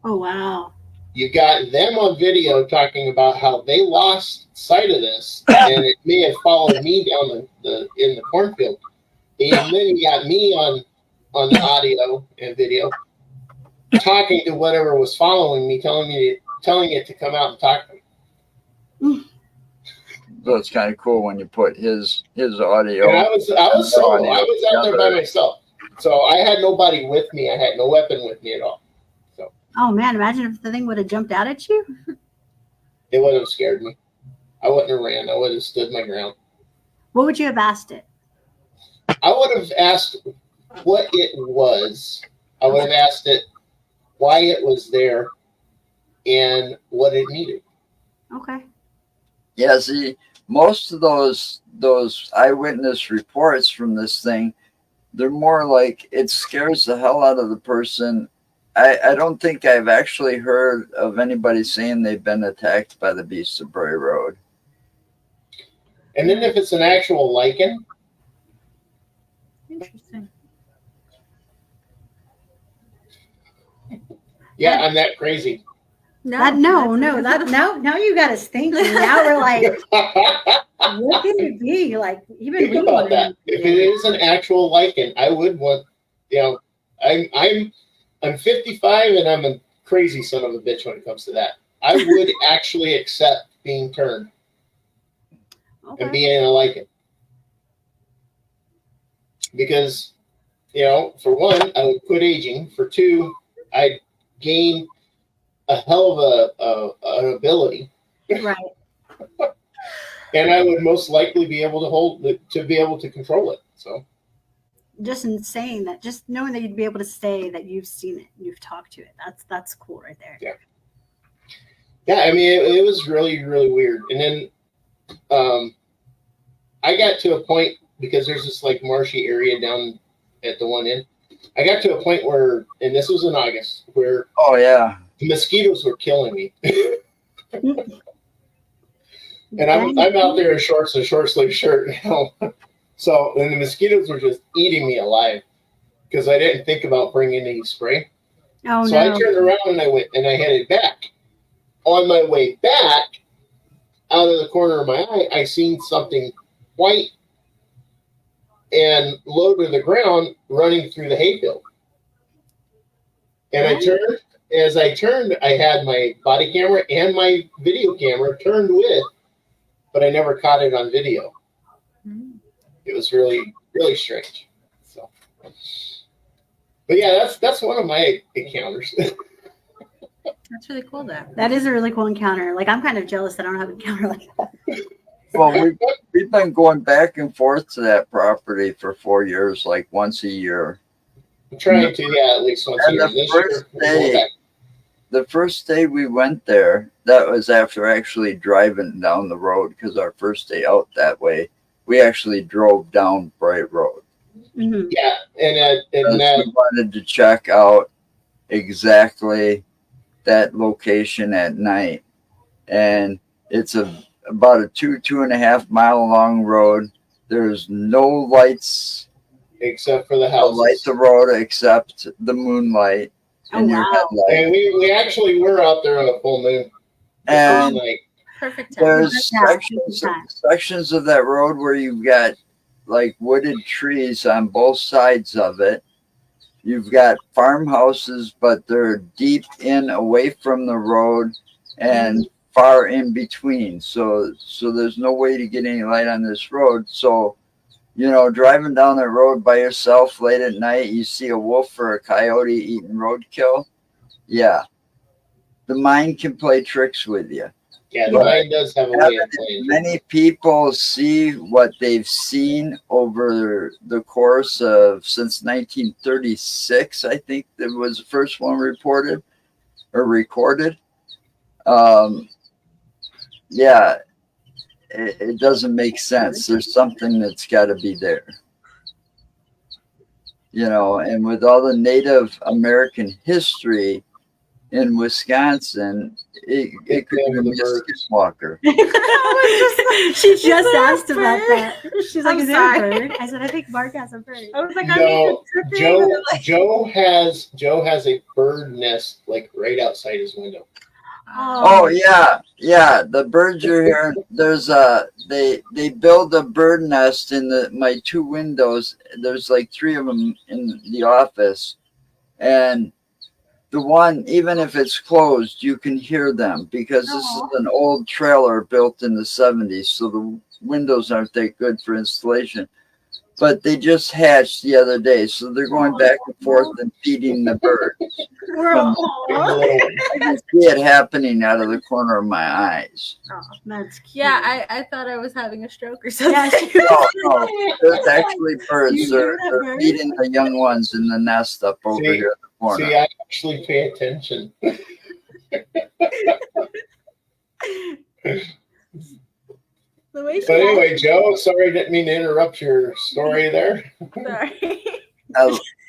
Oh wow. You got them on video talking about how they lost sight of this, and it may have followed me down in the cornfield. And then you got me on the audio and video talking to whatever was following me, telling it to come out and talk to me. So it's kind of cool when you put his audio. And I was solo. I was out there by myself, so I had nobody with me. I had no weapon with me at all. So. Oh man, imagine if the thing would have jumped out at you. It would have scared me. I wouldn't have ran. I would have stood my ground. What would you have asked it? I would have asked what it was. I would have asked it why it was there and what it needed. Okay. Yeah, see, most of those eyewitness reports from this thing, they're more like it scares the hell out of the person. I don't think I've actually heard of anybody saying they've been attacked by the beast of Bray Road. And then if it's an actual lichen, Interesting. yeah, I'm that crazy. Now you got us thinking. Now we're like, what can it be? Like, even Think we about want that. If it is an actual lichen, I would want. I'm 55 and I'm a crazy son of a bitch when it comes to that. I would actually accept being turned and being a lichen. Because, for one, I would quit aging. For two, I'd gain a hell of an ability. Right. And I would most likely be able to control it. So Just insane that just knowing that you'd be able to say that you've seen it, you've talked to it. That's cool right there. Yeah, I mean it was really, really weird. And then I got to a point because there's this like marshy area down at the one end. I got to a point where, and this was in August, where the mosquitoes were killing me. And I'm out there in shorts and a short sleeve shirt now. So, and the mosquitoes were just eating me alive because I didn't think about bringing any spray. Oh, so no. I turned around and I headed back. On my way back, out of the corner of my eye, I seen something white and low to the ground running through the hayfield. And I turned. As I turned, I had my body camera and my video camera turned with, but I never caught it on video. It was really, really strange. So, but yeah, that's one of my encounters. That's really cool, That is a really cool encounter. Like, I'm kind of jealous that I don't have an encounter like that. Well, we've been going back and forth to that property for 4 years, like once a year. I'm trying to, at least once a year. The first day we went there, that was after actually driving down the road, because our first day out that way, we actually drove down Bright Road. Mm-hmm. Yeah, and we wanted to check out exactly that location at night, and it's about a 2.5 mile long road. There's no lights except for the houses. Light the road except the moonlight and your headlight. And we actually were out there on a full moon. And perfect. There's sections of that road where you've got like wooded trees on both sides of it. You've got farmhouses, but they're deep in away from the road and far in between. So there's no way to get any light on this road. So, driving down that road by yourself late at night, you see a wolf or a coyote eating roadkill. Yeah. The mind can play tricks with you. Yeah, the mind does have a way of playing. Many people see what they've seen over the course of since 1936. I think that was the first one reported or recorded. Yeah, it doesn't make sense. There's something that's got to be there. And with all the Native American history in Wisconsin, it could Yeah, be the a bird. skinwalker. She just there a asked about bird? that. She's like, I'm "Is there a sorry. bird?" I said, "I think Mark has a bird." I was like, No, tripping. Joe has a bird nest like right outside his window. Oh yeah. The birds you're hearing. There's they build a bird nest in my two windows. There's like three of them in the office, and the one, even if it's closed, you can hear them because this is an old trailer built in the 70s, so the windows aren't that good for installation. But they just hatched the other day, so they're going back and forth and feeding the birds. From, I can see it happening out of the corner of my eyes. Oh, that's cute. Yeah, I thought I was having a stroke or something. Yeah, No, there's actually birds. You They're hear that bird? feeding the young ones in the nest up over here in the corner. See, I actually pay attention. The way she But anyway, Joe, sorry, didn't mean to interrupt your story there. Sorry.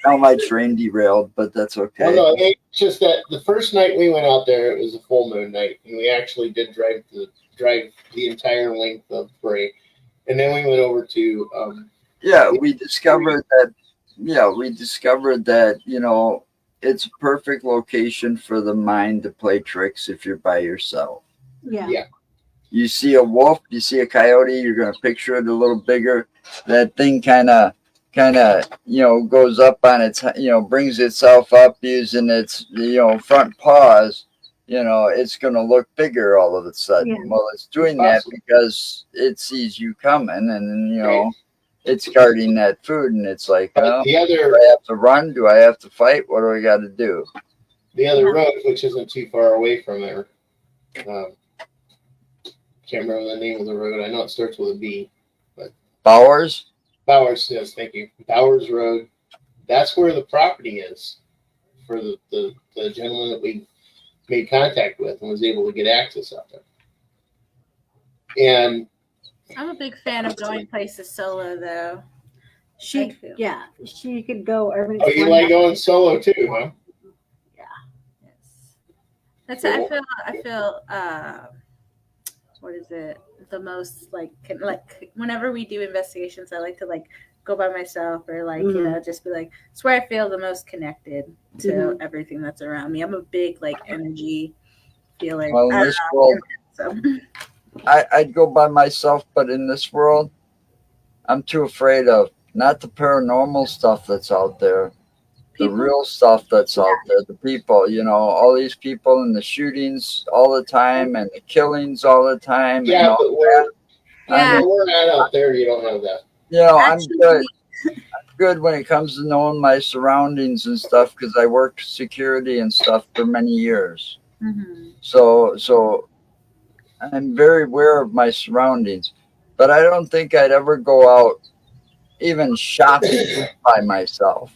Now my train derailed, but that's okay. Well, no, it's just that the first night we went out there, it was a full moon night, and we actually did drive the entire length of Bray, and then we went over to. We discovered that. Yeah, we discovered that it's a perfect location for the mind to play tricks if you're by yourself. Yeah. You see a wolf, you see a coyote, you're gonna picture it a little bigger. That thing kind of goes up on its brings itself up using its front paws. It's gonna look bigger all of a sudden. Yeah. Well, it's doing that because it sees you coming, and it's guarding that food, and it's like, do I have to run? Do I have to fight? What do I got to do? The other road, which isn't too far away from there, can't remember the name of the road. I know it starts with a B. But Bowers, yes, thank you. Bowers Road. That's where the property is for the gentleman that we made contact with and was able to get access out there. And I'm a big fan of going places solo, though. She could go urban. oh, you like going solo too, huh? Yes. That's I feel what is it? The most like whenever we do investigations, I like to go by myself or just be like, it's where I feel the most connected to everything that's around me. I'm a big energy feeler. well, in this world, So. I'd go by myself, but in this world, I'm too afraid of not the paranormal stuff that's out there, the real stuff that's out there, the people, all these people and the shootings all the time and the killings all the time. Yeah, but where we're at out there, you don't have that. I'm good. I'm good when it comes to knowing my surroundings and stuff because I worked security and stuff for many years. Mm-hmm. So I'm very aware of my surroundings, but I don't think I'd ever go out even shopping by myself.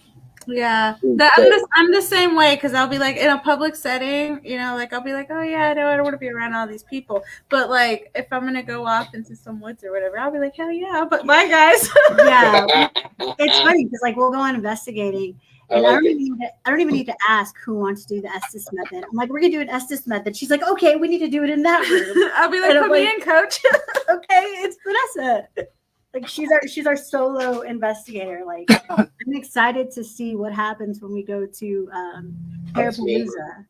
Yeah, I'm the same way because I'll be in a public setting, I'll be like, oh yeah, I don't want to be around all these people. But if I'm gonna go off into some woods or whatever, I'll be like, hell yeah, but bye guys. Yeah, it's funny because we'll go on investigating, and I don't even need to ask who wants to do the Estes method. I'm like, we're gonna do an Estes method. She's like, okay, we need to do it in that room. I'll be like, put me in, coach. Okay, it's Vanessa. She's our solo investigator. I'm excited to see what happens when we go to Parapalooza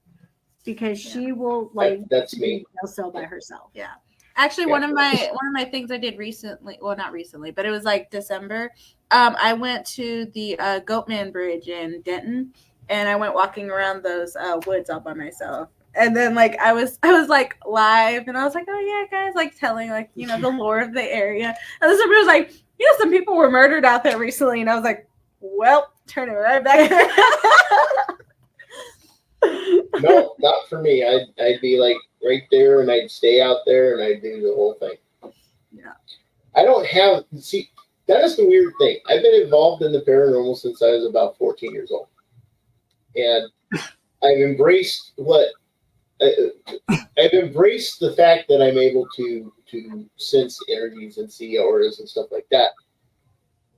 because she will that's me. Also by herself. Yeah. Actually, one of my things I did recently, well, not recently, but it was December. I went to the Goatman Bridge in Denton, and I went walking around those woods all by myself. And then I was live, and I was like, oh yeah, guys, telling the lore of the area. And then somebody was like, some people were murdered out there recently, and I was like, well, turn it right back. No, not for me. I'd be right there, and I'd stay out there, and I'd do the whole thing. Yeah. I don't have that is the weird thing. I've been involved in the paranormal since I was about 14 years old, and I've embraced I've embraced the fact that I'm able to sense energies and see auras and stuff like that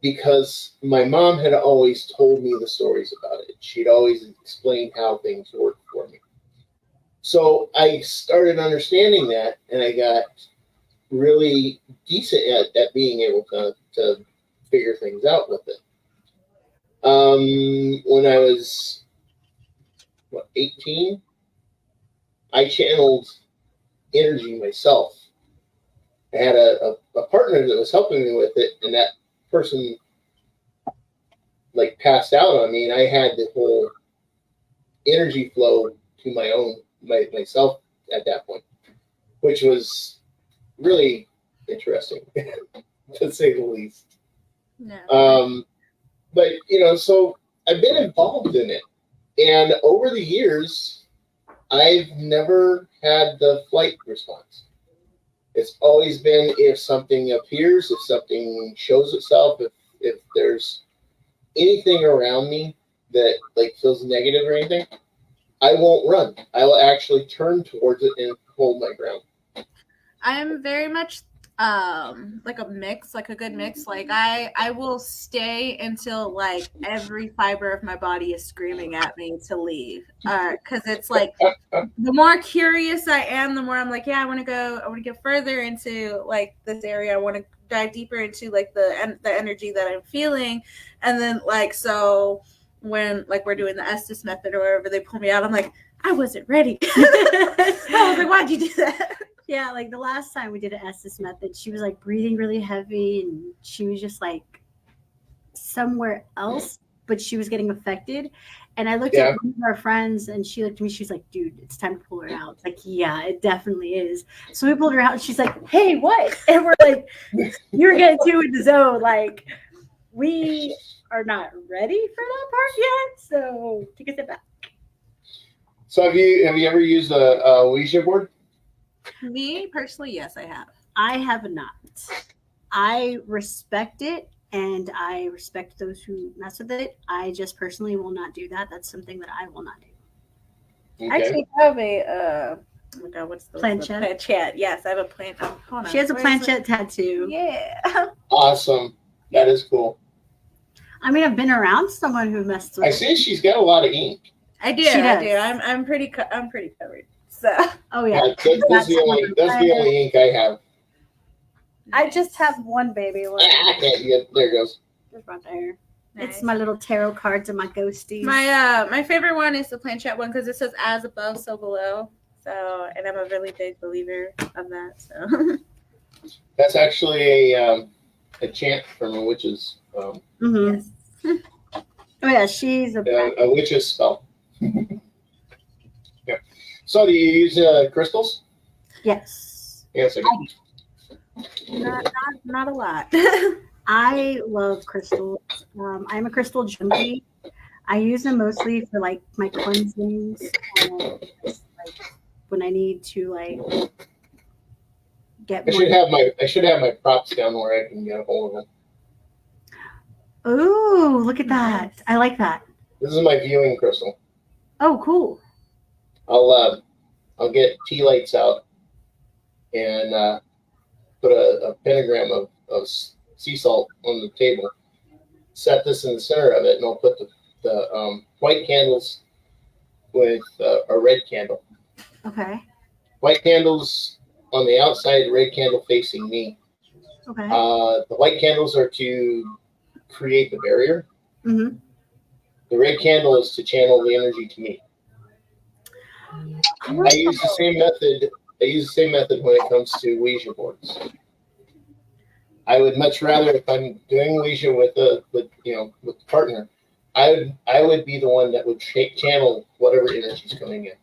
because my mom had always told me the stories about it. She'd always explained how things worked for me. So I started understanding that, and I got really decent at being able to figure things out with it. When I was 18, I channeled energy myself. I had a partner that was helping me with it, and that person like passed out on me, and I had the whole energy flow to myself at that point, which was really interesting to say the least. No. But so I've been involved in it, and over the years, I've never had the flight response. It's always been if something appears, if something shows itself, if there's anything around me that like feels negative or anything, I won't run. I will actually turn towards it and hold my ground. I'm very much like a mix, like a good mix. Like I will stay until like every fiber of my body is screaming at me to leave. Because it's like the more curious I am, the more I'm like, yeah, I want to go further into like this area. I want to dive deeper into like the energy that I'm feeling. And then like so when like we're doing the Estes method or wherever they pull me out, I'm like, I wasn't ready. I was like, why'd you do that? Yeah, like the last time we did an Estes method, she was like breathing really heavy and she was just like somewhere else, but she was getting affected. And I looked at one of our friends and she looked at me, she was like, dude, it's time to pull her out. It's like, yeah, it definitely is. So we pulled her out and she's like, hey, what? And we're like, you're getting too in the zone. Like, we are not ready for that part yet. So take a step back. So have you ever used a Ouija board? Me personally, yes, I have. I have not. I respect it, and I respect those who mess with it. I just personally will not do that. That's something that I will not do. Okay. I actually have a oh my god, what's the planchette? Planchette. Yes, I have a planchette. She has a planchette tattoo. Yeah. Awesome. That is cool. I mean, I've been around someone who messed with it. I see she's got a lot of ink. I do. I'm pretty covered. So. Oh yeah. That's the only ink I have. I just have one baby. Yeah, there it goes. Just right there. Nice. It's my little tarot cards and my ghosties. My favorite one is the planchette one because it says "as above, so below." So, and I'm a really big believer of that. So. That's actually a chant from a witch's. Yes. Oh yeah, she's a witch's spell. Yeah. So do you use crystals? Yes. Yes, I do. Not a lot. I love crystals. I'm a crystal junkie. I use them mostly for like my cleansings, like when I need to like get. I should have my props down where I can get a hold of them. Oh, look at that! I like that. This is my viewing crystal. Oh, cool. I'll get tea lights out and put a pentagram of sea salt on the table. Set this in the center of it, and I'll put the white candles with a red candle. Okay. White candles on the outside, red candle facing me. Okay. The white candles are to create the barrier. Mm-hmm. The red candle is to channel the energy to me. I use the same method when it comes to Ouija boards. I would much rather, if I'm doing Ouija with the partner, I would be the one that would channel whatever energy is coming in.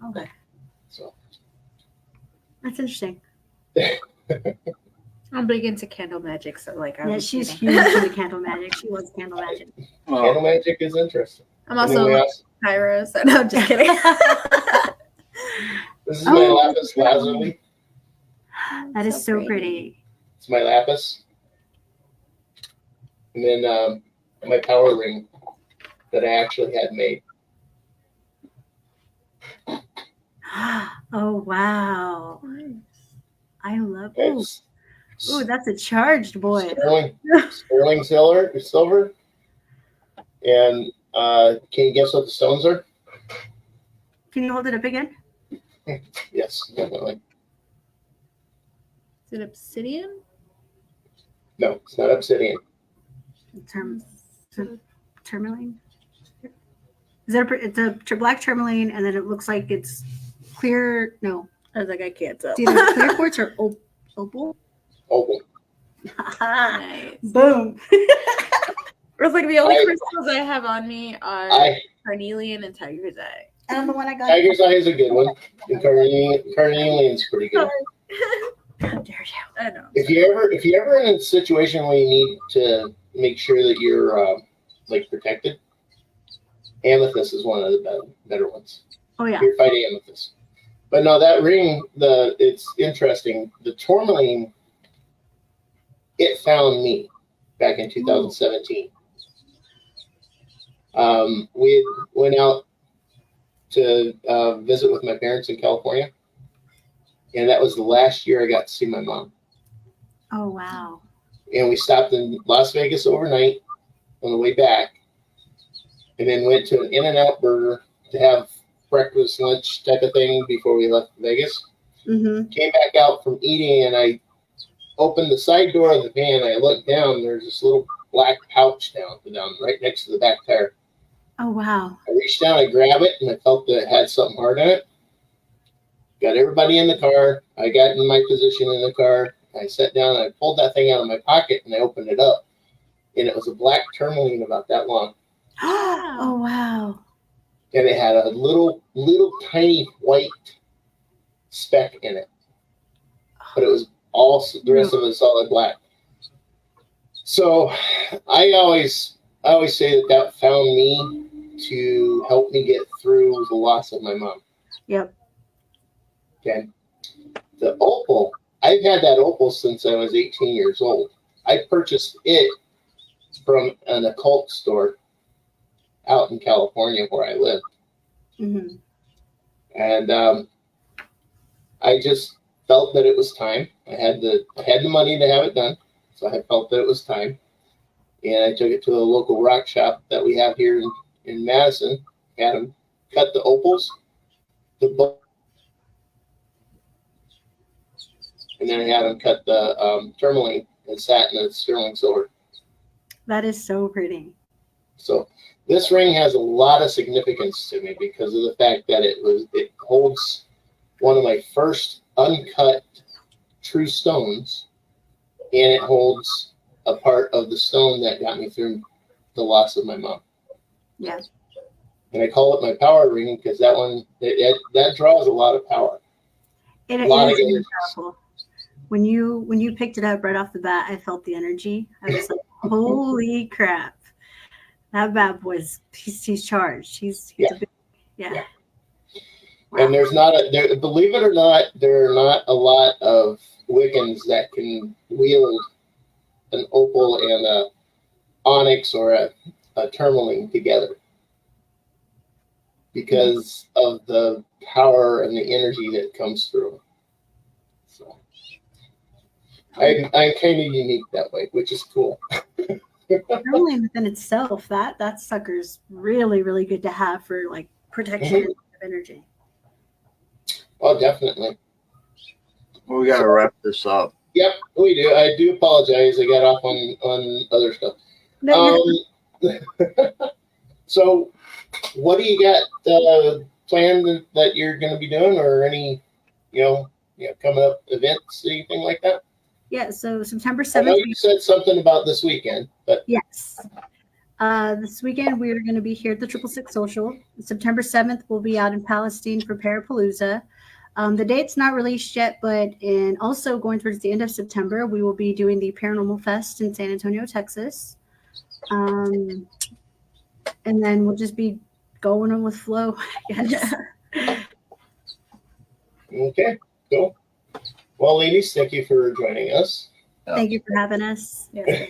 Okay. So that's interesting. I'm big into candle magic, so like she's huge into candle magic. She loves candle magic. Candle magic is interesting. I'm also Pyro, so no, I'm just kidding. This is my lapis lazuli. That is so pretty. It's my lapis. And then my power ring that I actually had made. Oh, wow. I love it. Ooh, that's a charged boy. Sterling silver. And can you guess what the stones are? Can you hold it up again? Yes, definitely. Is it obsidian? No, it's not obsidian. Tourmaline. Is that it's a black tourmaline, and then it looks like it's clear. No, I was like, I can't tell. it's either clear quartz or opal. Opal. Nice. Boom. It was like the only I- crystals I have on me are carnelian and tiger's eye. And the one I got. Tiger's Eye is a good one. And carnelian's pretty good. How dare you? I know. If you ever in a situation where you need to make sure that you're like protected, amethyst is one of the better ones. Oh yeah. Purified amethyst. But no, that ring, it's interesting. The tourmaline, it found me back in 2017. We went out to visit with my parents in California, and that was the last year I got to see my mom. Oh wow. And we stopped in Las Vegas overnight on the way back, and then went to an In-N-Out burger to have breakfast, lunch type of thing before we left Vegas. Mm-hmm. Came back out from eating, and I opened the side door of the van. I looked down. There's this little black pouch down right next to the back tire. Oh wow. I reached down, I grabbed it, and I felt that it had something hard on it. Got everybody in the car. I got in my position in the car. I sat down, and I pulled that thing out of my pocket, and I opened it up. And it was a black tourmaline about that long. Oh wow. And it had a little tiny white speck in it. But it was all, the rest of it solid black. So I always say that found me to help me get through the loss of my mom. Yep. Okay. The opal, I've had that opal since I was 18 years old. I purchased it from an occult store out in California where I live. Mm-hmm. And I just felt that it was time. I had the money to have it done, so I felt that it was time. And I took it to a local rock shop that we have here in Madison. Had them cut the opals, and then I had them cut the tourmaline and satin and sterling silver. That is so pretty. So this ring has a lot of significance to me because of the fact that it holds one of my first uncut true stones, and it holds a part of the stone that got me through the loss of my mom. Yeah. And I call it my power ring because that one that draws a lot of power. It A lot is of really energy. powerful. When you picked it up right off the bat, I felt the energy. I was like, holy crap. That bad boy's he's charged. He's Yeah. a big, yeah. And believe it or not, there are not a lot of Wiccans that can wield an opal and a onyx or a tourmaline together because of the power and the energy that comes through. So I'm kind of unique that way, which is cool. Tourmaline within itself, that sucker's really, really good to have for like protection of energy. Oh, definitely. Well, we got to wrap this up. Yep, we do. I do apologize. I got off on other stuff. No, So, what do you got planned that you're going to be doing, or any, coming up events, anything like that? yeah, so September I know 7th. you said something about this weekend, but Yes. This weekend, we are going to be here at the 666 Social. September 7th, we'll be out in Palestine for Parapalooza. The date's not released yet, but also going towards the end of September, we will be doing the Paranormal Fest in San Antonio, Texas. And then we'll just be going on with flow, I guess. okay, cool. Well, ladies, thank you for joining us. Thank you for having us. Yeah.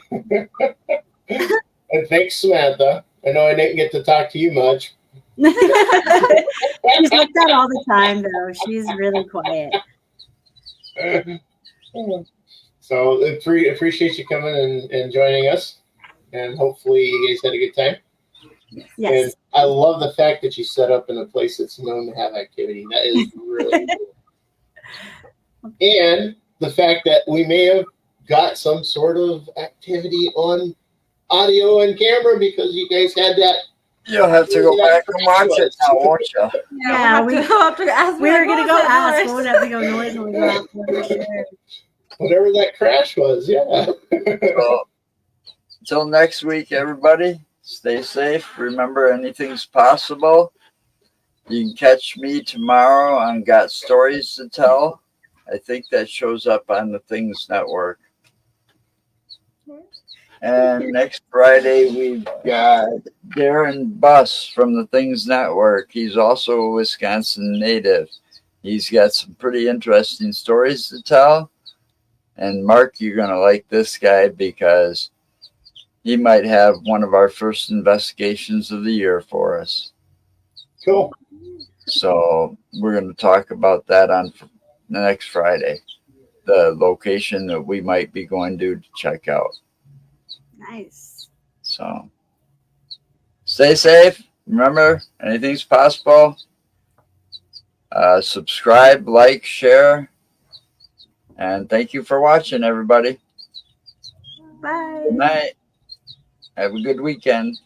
And thanks, Samantha. I know I didn't get to talk to you much. She's like that all the time, though. She's really quiet. So appreciate you coming and joining us, and hopefully you guys had a good time. Yes. And I love the fact that you set up in a place that's known to have activity. That is really cool. And the fact that we may have got some sort of activity on audio and camera because you guys had that. You'll have to go back and watch it now, won't you? Yeah, we'll have to ask. We were gonna go ask. Noise? We'll have to go noise when we go out for sure. Whatever that crash was, yeah. So, until next week, everybody, stay safe. Remember, anything's possible. You can catch me tomorrow on Got Stories to Tell. I think that shows up on the Things Network. And next Friday, we've got Darren Buss from the Things Network. He's also a Wisconsin native. He's got some pretty interesting stories to tell. And Mark, you're going to like this guy because he might have one of our first investigations of the year for us. Cool. So we're going to talk about that on the next Friday, the location that we might be going to check out. Nice. So stay safe. Remember, anything's possible. Subscribe, like, share. And thank you for watching, everybody. Bye. Good night. Have a good weekend.